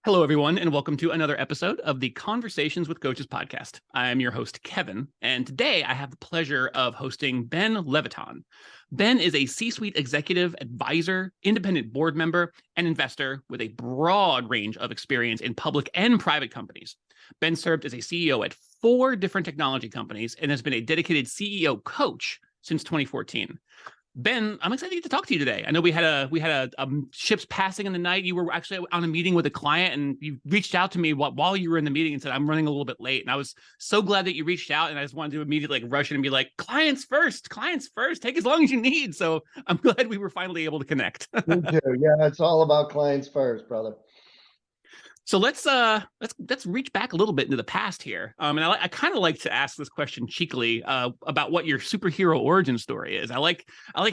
Hello, everyone, and welcome to another episode of the Conversations with Coaches podcast. I am your host, Kevin, and today I have the pleasure of hosting Ben Levitan. Ben is a C-suite executive, advisor, independent board member, and investor with a broad range of experience in public and private companies. Ben served as a CEO at 4 different technology companies and has been a dedicated CEO coach since 2014. Ben, I'm excited to get to talk to you today. I know we had a ships passing in the night. You were actually on a meeting with a client, and you reached out to me while you were in the meeting and said, "I'm running a little bit late." And I was so glad that you reached out, and I just wanted to immediately rush in and be like, "Clients first, clients first. Take as long as you need." So I'm glad we were finally able to connect. Me too. Yeah, it's all about clients first, brother. So let's reach back a little bit into the past here. And I kind of like to ask this question cheekily about what your superhero origin story is. I like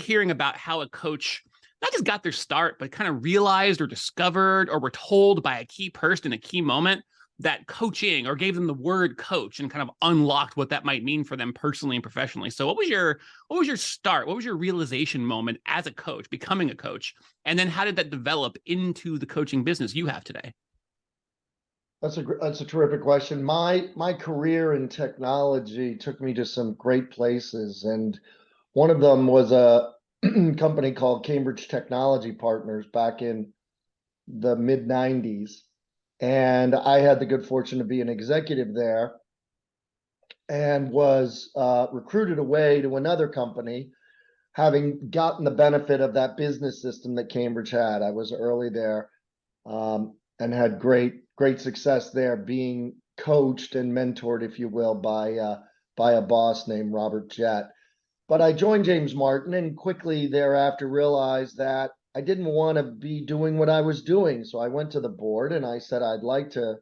hearing about how a coach not just got their start, but kind of realized or discovered or were told by a key person in a key moment that coaching, or gave them the word coach and kind of unlocked what that might mean for them personally and professionally. So what was your start? What was your realization moment as a coach, becoming a coach? And then how did that develop into the coaching business you have today? That's a terrific question. My career in technology took me to some great places, and one of them was a company called Cambridge Technology Partners back in the mid 90s. And I had the good fortune to be an executive there and was recruited away to another company, having gotten the benefit of that business system that Cambridge had. I was early there. And had great success there, being coached and mentored, if you will, by a boss named Robert Jett. But I joined James Martin and quickly thereafter realized that I didn't want to be doing what I was doing. So I went to the board and I said, I'd like to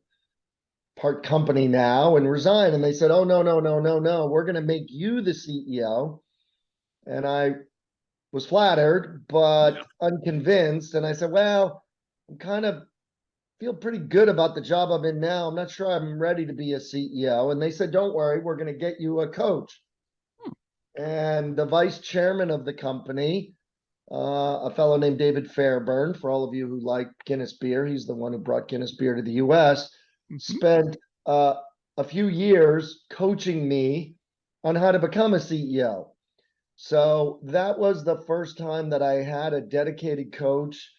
part company now and resign. And they said, oh, no, no, no, no, no. We're going to make you the CEO. And I was flattered, but unconvinced. And I said, well, I'm kind of feel pretty good about the job I'm in now. I'm not sure I'm ready to be a CEO. And they said, don't worry, we're going to get you a coach. And the vice chairman of the company, a fellow named David Fairburn, for all of you who like Guinness beer, he's the one who brought Guinness beer to the US, spent a few years coaching me on how to become a CEO. So that was the first time that I had a dedicated coach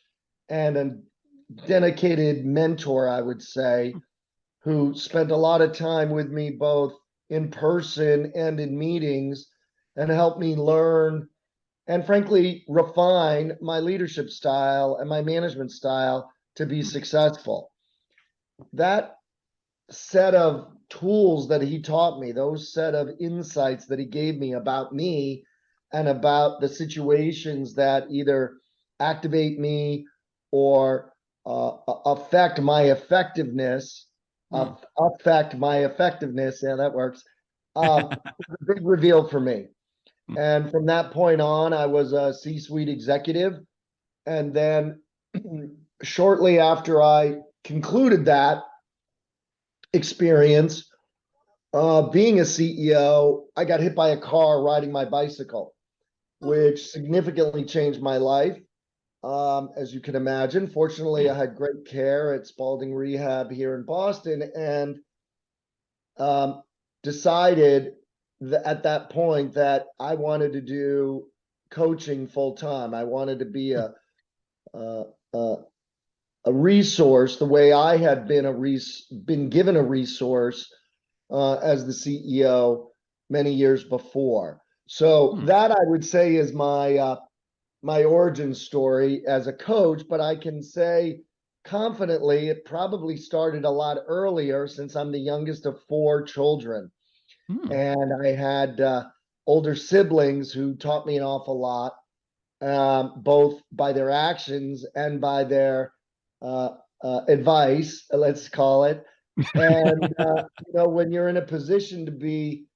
and a dedicated mentor, I would say, who spent a lot of time with me both in person and in meetings and helped me learn and frankly refine my leadership style and my management style to be successful. That set of tools that he taught me, those set of insights that he gave me about me and about the situations that either activate me or affect my effectiveness. Yeah, that works. A big reveal for me. And from that point on, I was a C-suite executive. And then shortly after I concluded that experience, being a CEO, I got hit by a car riding my bicycle, which significantly changed my life. As you can imagine. Fortunately, I had great care at Spalding Rehab here in Boston, and decided that at that point that I wanted to do coaching full time. I wanted to be a resource the way I had been given a resource as the CEO many years before. So that I would say is my origin story as a coach, but I can say confidently it probably started a lot earlier since I'm the youngest of 4 children. And I had older siblings who taught me an awful lot, both by their actions and by their advice, let's call it. And, when you're in a position to be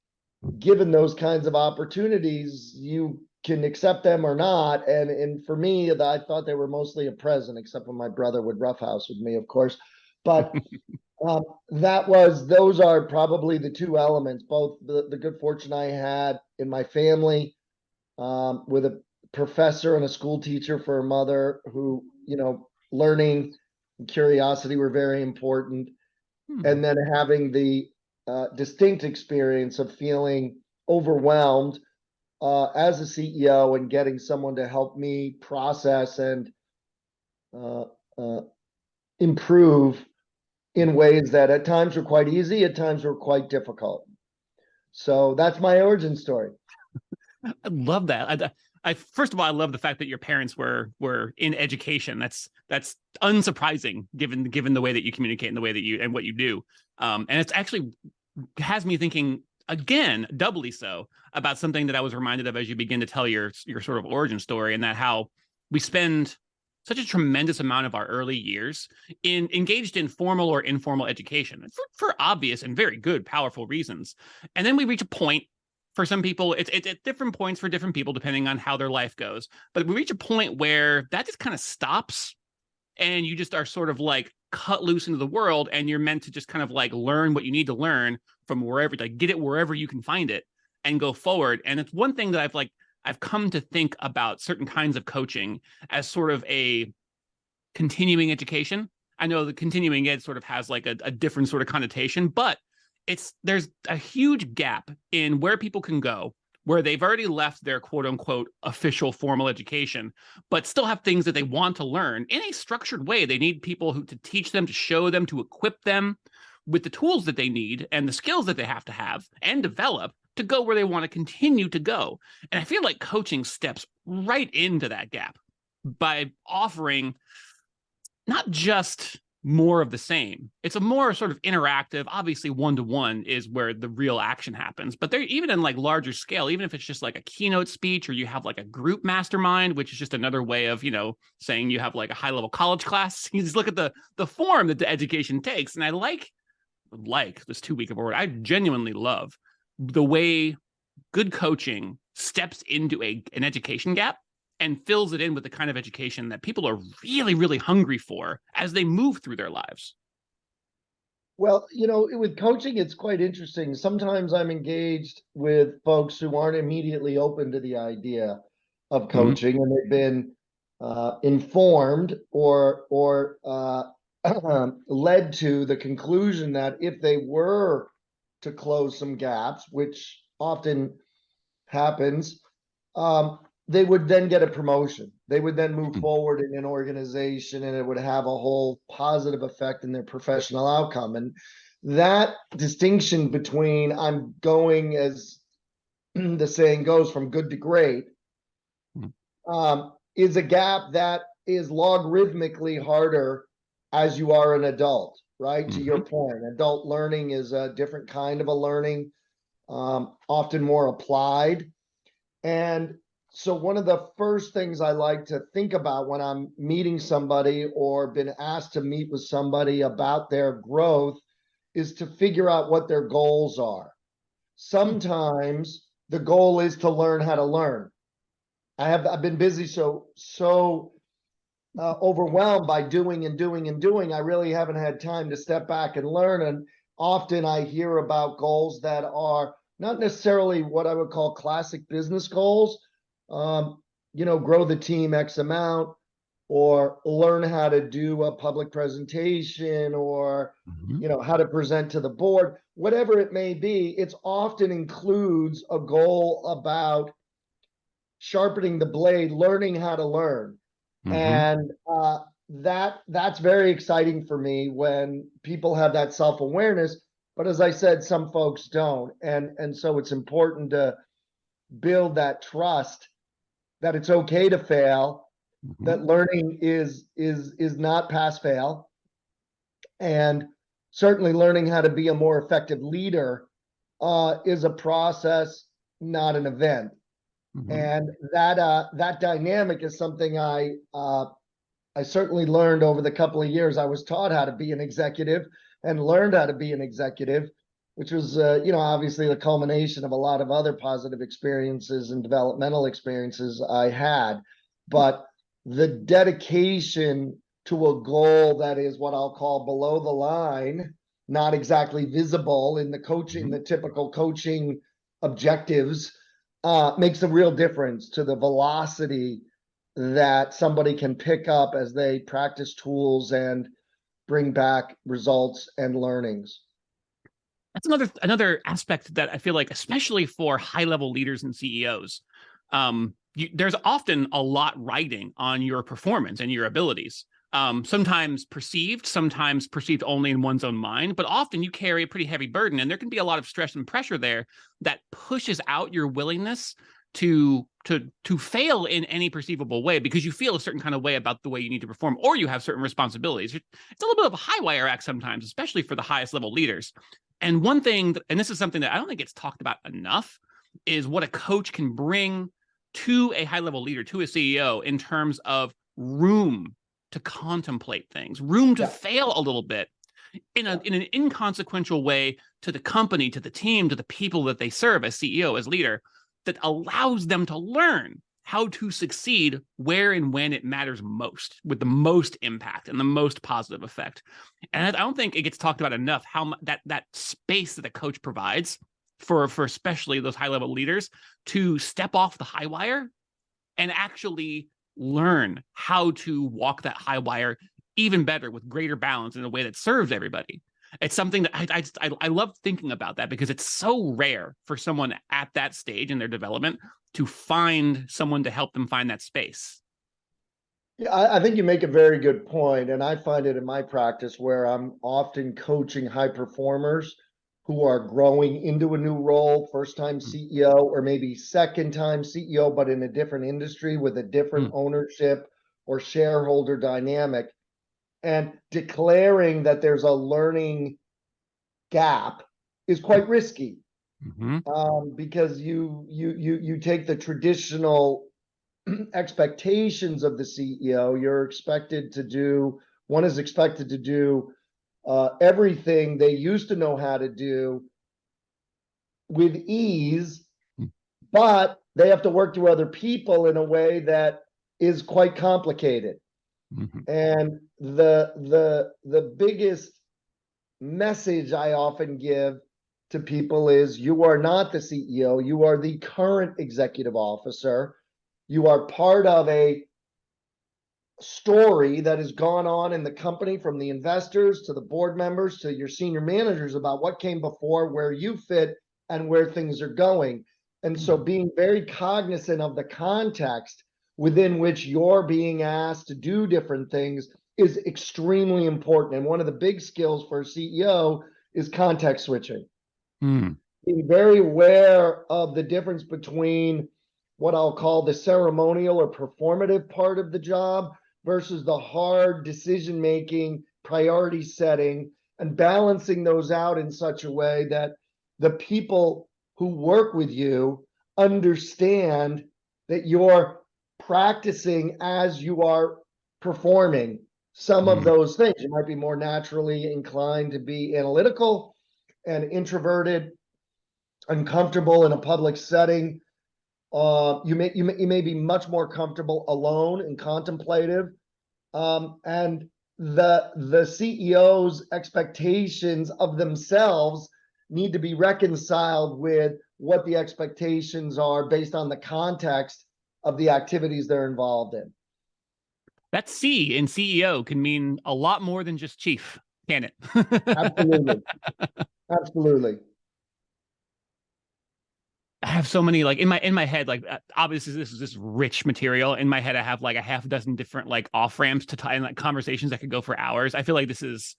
given those kinds of opportunities, you can accept them or not. And for me, I thought they were mostly a present, except when my brother would roughhouse with me, of course. But those are probably the 2 elements, both the good fortune I had in my family with a professor and a school teacher for a mother who, learning curiosity were very important. Hmm. And then having the distinct experience of feeling overwhelmed as a CEO and getting someone to help me process and uh, uh, improve in ways that at times were quite easy, at times were quite difficult. So that's my origin story. I love that. I first of all, I love the fact that your parents were in education. That's unsurprising given the way that you communicate and the way that you and what you do. And it's actually has me thinking again, doubly so, about something that I was reminded of as you begin to tell your sort of origin story, and that how we spend such a tremendous amount of our early years engaged in formal or informal education for obvious and very good, powerful reasons. And then we reach a point, for some people, it's at different points for different people, depending on how their life goes. But we reach a point where that just kind of stops, and you just are sort of like cut loose into the world, and you're meant to just kind of like learn what you need to learn from wherever, like get it wherever you can find it and go forward. And it's one thing that I've come to think about certain kinds of coaching as sort of a continuing education. I know the continuing ed sort of has like a different sort of connotation, but there's a huge gap in where people can go where they've already left their quote unquote official formal education, but still have things that they want to learn in a structured way. They need people to teach them, to show them, to equip them with the tools that they need and the skills that they have to have and develop to go where they want to continue to go. And I feel like coaching steps right into that gap by offering not just more of the same. It's a more sort of interactive, obviously one-to-one is where the real action happens, but they're even in like larger scale, even if it's just like a keynote speech or you have like a group mastermind, which is just another way of, saying you have like a high level college class. You just look at the form that the education takes. And I like this too weak of a word. I genuinely love the way good coaching steps into an education gap and fills it in with the kind of education that people are really, really hungry for as they move through their lives. Well, with coaching, it's quite interesting. Sometimes I'm engaged with folks who aren't immediately open to the idea of coaching, and they've been informed or led to the conclusion that if they were to close some gaps, which often happens, they would then get a promotion. They would then move forward in an organization, and it would have a whole positive effect in their professional outcome. And that distinction between I'm going, as the saying goes, from good to great, is a gap that is logarithmically harder as you are an adult, right? To your point, adult learning is a different kind of a learning, often more applied. And so one of the first things I like to think about when I'm meeting somebody or been asked to meet with somebody about their growth is to figure out what their goals are. Sometimes the goal is to learn how to learn. I've been busy so overwhelmed by doing and doing and doing. I really haven't had time to step back and learn. And often I hear about goals that are not necessarily what I would call classic business goals. Grow the team X amount, or learn how to do a public presentation, or, how to present to the board, whatever it may be. It's often includes a goal about sharpening the blade, learning how to learn. And that's very exciting for me when people have that self-awareness. But as I said, some folks don't. And so it's important to build that trust that it's okay to fail, that learning is not pass fail, and certainly learning how to be a more effective leader is a process, not an event. And that dynamic is something I certainly learned over the couple of years. I was taught how to be an executive and learned how to be an executive, which was, obviously the culmination of a lot of other positive experiences and developmental experiences I had. But the dedication to a goal that is what I'll call below the line, not exactly visible in the coaching, the typical coaching objectives, makes a real difference to the velocity that somebody can pick up as they practice tools and bring back results and learnings. That's another aspect that I feel like, especially for high-level leaders and CEOs, there's often a lot riding on your performance and your abilities. Sometimes perceived only in one's own mind, but often you carry a pretty heavy burden, and there can be a lot of stress and pressure there that pushes out your willingness to fail in any perceivable way, because you feel a certain kind of way about the way you need to perform, or you have certain responsibilities. It's a little bit of a high wire act sometimes, especially for the highest level leaders. And one thing, and this is something that I don't think gets talked about enough, is what a coach can bring to a high level leader, to a CEO, in terms of room to contemplate things, room to fail a little bit in an inconsequential way to the company, to the team, to the people that they serve as CEO, as leader, that allows them to learn how to succeed where and when it matters most, with the most impact and the most positive effect. And I don't think it gets talked about enough how that space that a coach provides for especially those high-level leaders to step off the high wire and actually learn how to walk that high wire even better, with greater balance, in a way that serves everybody. It's something that I love thinking about that, because it's so rare for someone at that stage in their development to find someone to help them find that space. Yeah, I think you make a very good point, and I find it in my practice where I'm often coaching high performers who are growing into a new role, first-time CEO, or maybe second-time CEO, but in a different industry with a different ownership or shareholder dynamic, and declaring that there's a learning gap is quite risky. Because you take the traditional expectations of the CEO. One is expected to do everything they used to know how to do with ease, but they have to work through other people in a way that is quite complicated. And the biggest message I often give to people is, you are not the CEO, you are the current executive officer. You are part of a story that has gone on in the company, from the investors to the board members to your senior managers, about what came before, where you fit, and where things are going. And so being very cognizant of the context within which you're being asked to do different things is extremely important. And one of the big skills for a CEO is context switching. Being very aware of the difference between what I'll call the ceremonial or performative part of the job versus the hard decision-making, priority setting, and balancing those out in such a way that the people who work with you understand that you're practicing as you are performing some of those things. You might be more naturally inclined to be analytical and introverted, uncomfortable in a public setting. You may be much more comfortable alone and contemplative. And the CEO's expectations of themselves need to be reconciled with what the expectations are based on the context of the activities they're involved in. That C in CEO can mean a lot more than just chief, can it? Absolutely. Absolutely. I have so many, like, in my head, like, obviously this is just rich material. In my head, I have like a half dozen different like off ramps to tie in, like, conversations that could go for hours. I feel like this is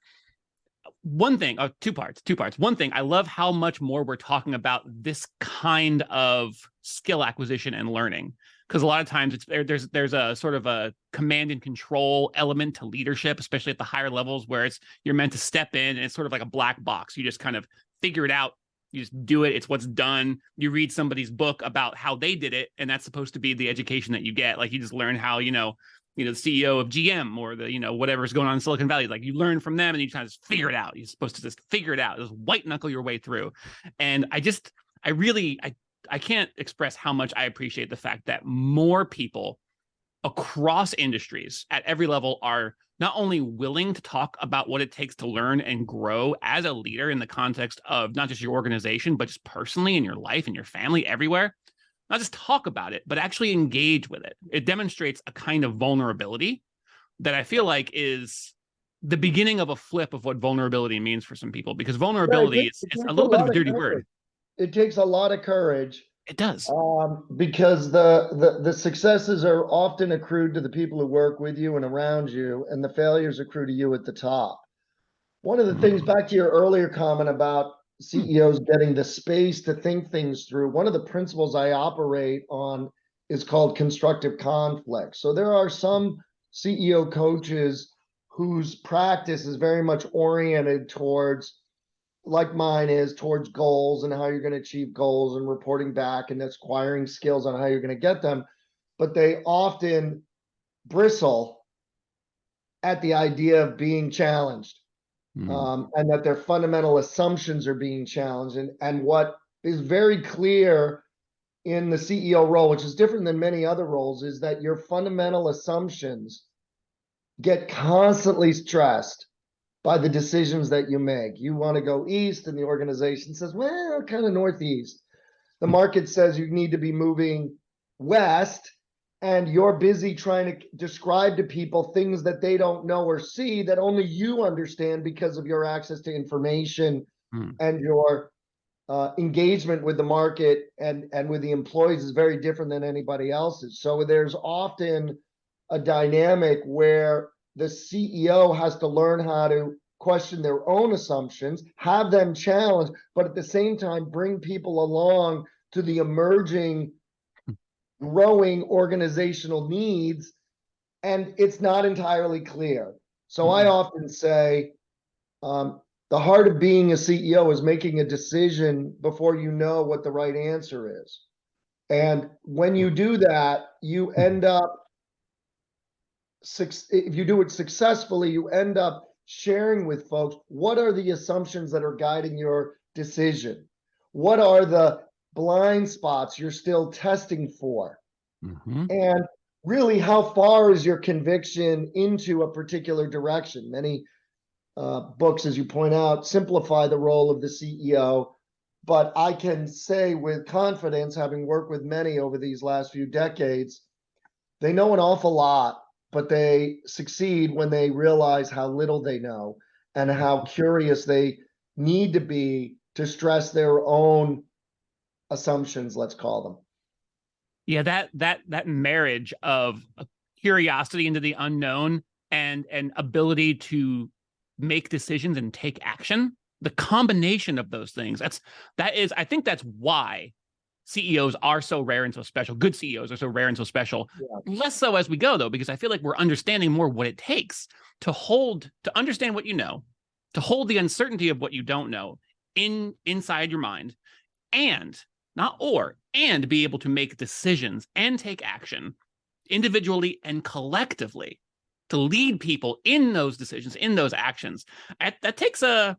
one thing. Two parts. One thing, I love how much more we're talking about this kind of skill acquisition and learning, because a lot of times there's a sort of a command and control element to leadership, especially at the higher levels, where you're meant to step in and it's sort of like a black box. You just kind of figure it out. You just do it. It's what's done. You read somebody's book about how they did it, and that's supposed to be the education that you get. Like, you just learn how, the CEO of GM, or the, whatever's going on in Silicon Valley. Like, you learn from them and you try to just figure it out. You're supposed to just figure it out, just white knuckle your way through. And I can't express how much I appreciate the fact that more people across industries at every level are not only willing to talk about what it takes to learn and grow as a leader in the context of not just your organization, but just personally in your life and your family, everywhere. Not just talk about it, but actually engage with it. It demonstrates a kind of vulnerability that I feel like is the beginning of a flip of what vulnerability means for some people, because Yeah, vulnerability is it a takes a little bit of lot a of dirty courage. word. It takes a lot of courage, It does. because the successes are often accrued to the people who work with you and around you, and the failures accrue to you at the top. One of the things, back to your earlier comment about CEOs getting the space to think things through, one of the principles I operate on is called constructive conflict. So there are some CEO coaches whose practice is very much oriented towards, like mine is, towards goals and how you're going to achieve goals and reporting back and acquiring skills on how you're going to get them. But they often bristle at the idea of being challenged, and that their fundamental assumptions are being challenged. And what is very clear in the CEO role, which is different than many other roles, is that your fundamental assumptions get constantly stressed by the decisions that you make. You want to go east, and the organization says, well, kind of northeast. The market says you need to be moving west, and you're busy trying to describe to people things that they don't know or see that only you understand because of your access to information and your engagement with the market and with the employees is very different than anybody else's. So there's often a dynamic where the CEO has to learn how to question their own assumptions, have them challenged, but at the same time bring people along to the emerging, growing organizational needs, and it's not entirely clear. So I often say, the heart of being a CEO is making a decision before you know what the right answer is. And when you do that, you end up, if you do it successfully, you end up sharing with folks what are the assumptions that are guiding your decision? What are the blind spots you're still testing for? And really, how far is your conviction into a particular direction? Many books, as you point out, simplify the role of the CEO. But I can say with confidence, having worked with many over these last few decades, they know an awful lot, but they succeed when they realize how little they know and how curious they need to be to stress their own assumptions, let's call them. Yeah, that marriage of curiosity into the unknown and ability to make decisions and take action, the combination of those things, I think that's why CEOs are so rare and so special. Good CEOs are so rare and so special. Yeah. Less so as we go, though, because I feel like we're understanding more what it takes to understand what you know, to hold the uncertainty of what you don't know inside your mind, and be able to make decisions and take action individually and collectively to lead people in those decisions, in those actions. That takes a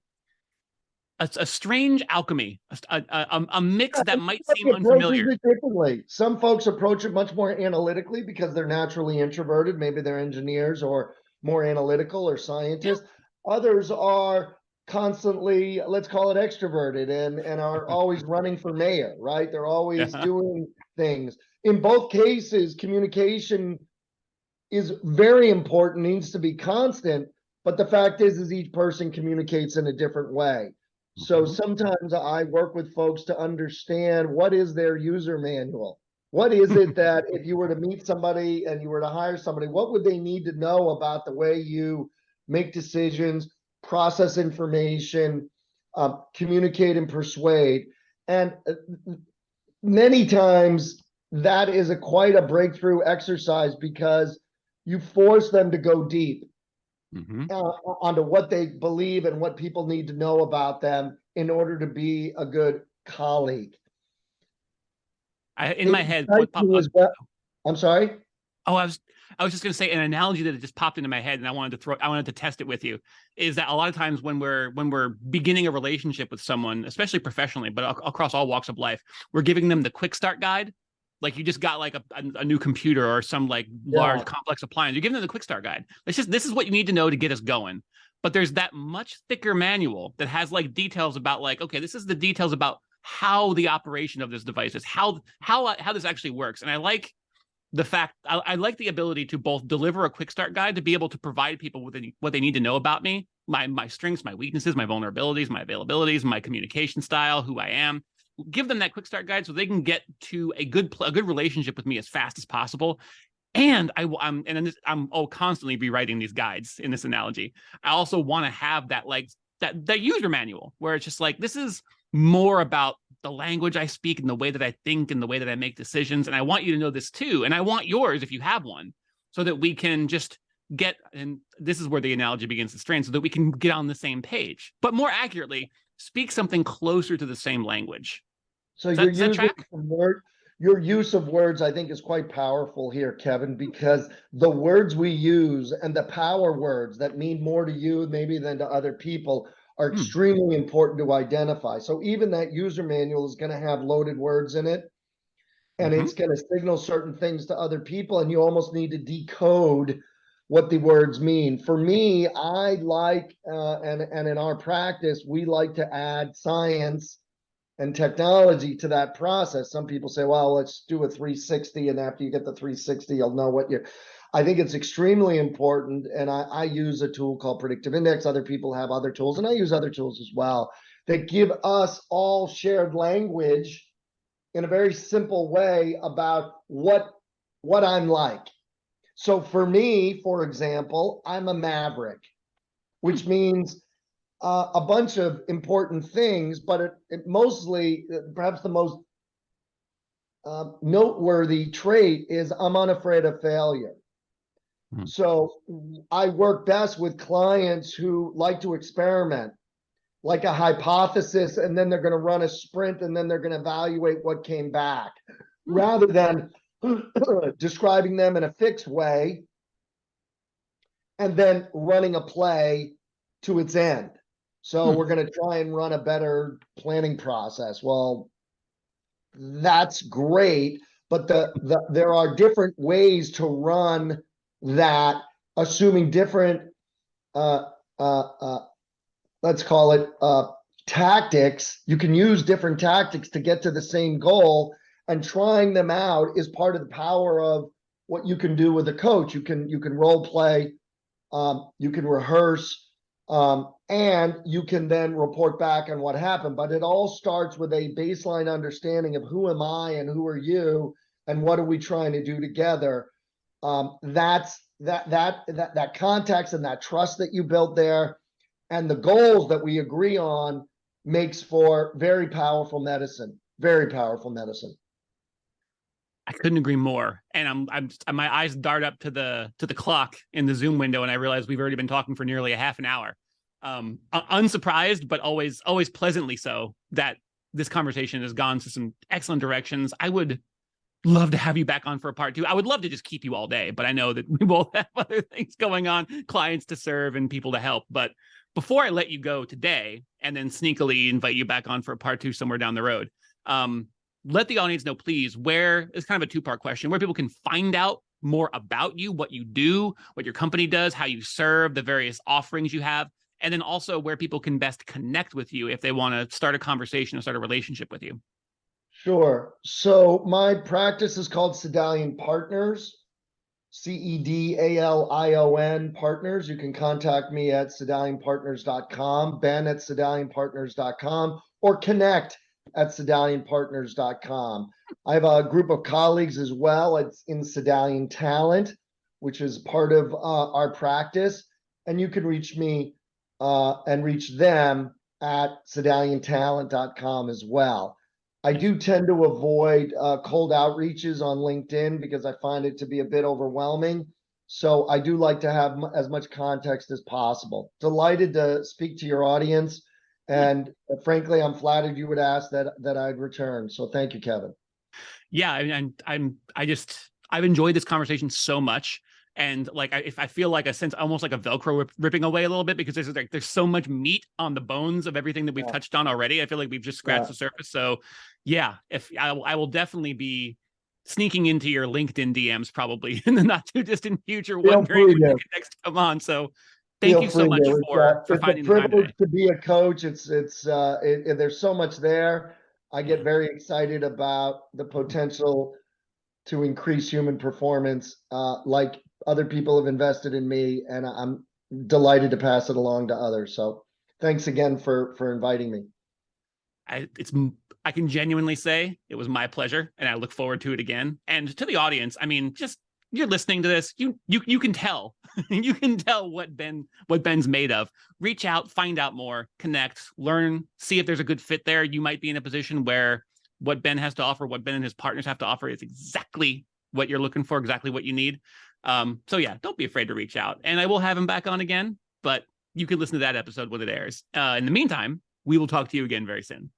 strange alchemy, a mix that might seem unfamiliar. It differently. Some folks approach it much more analytically because they're naturally introverted. Maybe they're engineers or more analytical or scientists. Yeah. Others are constantly, let's call it extroverted, and are always running for mayor, right? They're always doing things. In both cases, communication is very important, needs to be constant, but the fact is each person communicates in a different way. So sometimes I work with folks to understand what is their user manual. What is it that if you were to meet somebody and you were to hire somebody, what would they need to know about the way you make decisions, process information, communicate and persuade? And many times that is quite a breakthrough exercise because you force them to go deep. Onto what they believe and what people need to know about them in order to be a good colleague. In my head, I'm sorry. Oh, I was just going to say an analogy that just popped into my head, and I wanted to test it with you. Is that a lot of times when we're beginning a relationship with someone, especially professionally, but across all walks of life, we're giving them the quick start guide. Like you just got like a new computer or some like large complex appliance. You're giving them the quick start guide. This is what you need to know to get us going. But there's that much thicker manual that has like details about like, okay, this is the details about how the operation of this device is, how this actually works. And I like the fact I like the ability to both deliver a quick start guide to be able to provide people with what they need to know about me, my strengths, my weaknesses, my vulnerabilities, my availabilities, my communication style, who I am. Give them that quick start guide so they can get to a good relationship with me as fast as possible. And I'm constantly rewriting these guides in this analogy. I also want to have that that user manual where it's just like, this is more about the language I speak and the way that I think and the way that I make decisions. And I want you to know this too. And I want yours if you have one, so that we can just get, and this is where the analogy begins to strain, so that we can get on the same page, but more accurately, speak something closer to the same language. So your use of words, I think, is quite powerful here, Kevin, because the words we use and the power words that mean more to you maybe than to other people are extremely important to identify. So even that user manual is going to have loaded words in it, and it's going to signal certain things to other people, and you almost need to decode what the words mean. For me, I like, and in our practice, we like to add science and technology to that process. Some people say, well, let's do a 360, and after you get the 360, you'll know what you're. I think it's extremely important, and I use a tool called Predictive Index. Other people have other tools, and I use other tools as well that give us all shared language in a very simple way about what I'm like. So for me, for example, I'm a maverick, which means a bunch of important things, but it mostly, perhaps the most noteworthy trait is I'm unafraid of failure. So I work best with clients who like to experiment, like a hypothesis, and then they're going to run a sprint, and then they're going to evaluate what came back, rather than describing them in a fixed way and then running a play to its end. So we're going to try and run a better planning process. Well, that's great, but there are different ways to run that, assuming different, let's call it tactics. You can use different tactics to get to the same goal, and trying them out is part of the power of what you can do with a coach. You can role play, you can rehearse, and you can then report back on what happened. But it all starts with a baseline understanding of who am I and who are you, and what are we trying to do together. That's that context and that trust that you built there, and the goals that we agree on, makes for very powerful medicine. Very powerful medicine. I couldn't agree more. And my eyes dart up to the clock in the Zoom window, and I realize we've already been talking for nearly a half an hour. Unsurprised, but always pleasantly so, that this conversation has gone to some excellent directions. I would love to have you back on for a part 2. I would love to just keep you all day, but I know that we both have other things going on, clients to serve and people to help. But before I let you go today, and then sneakily invite you back on for a part 2 somewhere down the road, let the audience know, please, where, it's kind of a 2-part question, where people can find out more about you, what you do, what your company does, how you serve, the various offerings you have, and then also where people can best connect with you if they want to start a conversation or start a relationship with you. Sure. So my practice is called Cedalion Partners, Cedalion Partners. You can contact me at cedalionpartners.com, Ben at cedalionpartners.com, or connect at cedalionpartners.com. I have a group of colleagues as well. It's in Cedalion Talent, which is part of our practice. And you can reach me and reach them at cedaliontalent.com as well. I do tend to avoid cold outreaches on LinkedIn because I find it to be a bit overwhelming. So I do like to have as much context as possible. Delighted to speak to your audience. And frankly, I'm flattered you would ask that I'd return. So thank you, Kevin. Yeah, and I've enjoyed this conversation so much. And like, I feel like a sense, almost like a Velcro ripping away a little bit, because there's so much meat on the bones of everything that we've touched on already. I feel like we've just scratched the surface. So yeah, if I will definitely be sneaking into your LinkedIn DMs probably in the not too distant future, wondering when you can next come on. So thank you so much for finding the time today. It's a privilege to be a coach. There's so much there. I get very excited about the potential to increase human performance, like other people have invested in me, and I'm delighted to pass it along to others. So thanks again for inviting me. I can genuinely say it was my pleasure, and I look forward to it again. And to the audience, I mean, just you're listening to this, you can tell, you can tell what Ben's made of. Reach out, find out more, connect, learn, see if there's a good fit there. You might be in a position where what Ben has to offer, what Ben and his partners have to offer, is exactly what you're looking for, exactly what you need. So yeah, don't be afraid to reach out, and I will have him back on again. But you can listen to that episode when it airs. In the meantime, we will talk to you again very soon.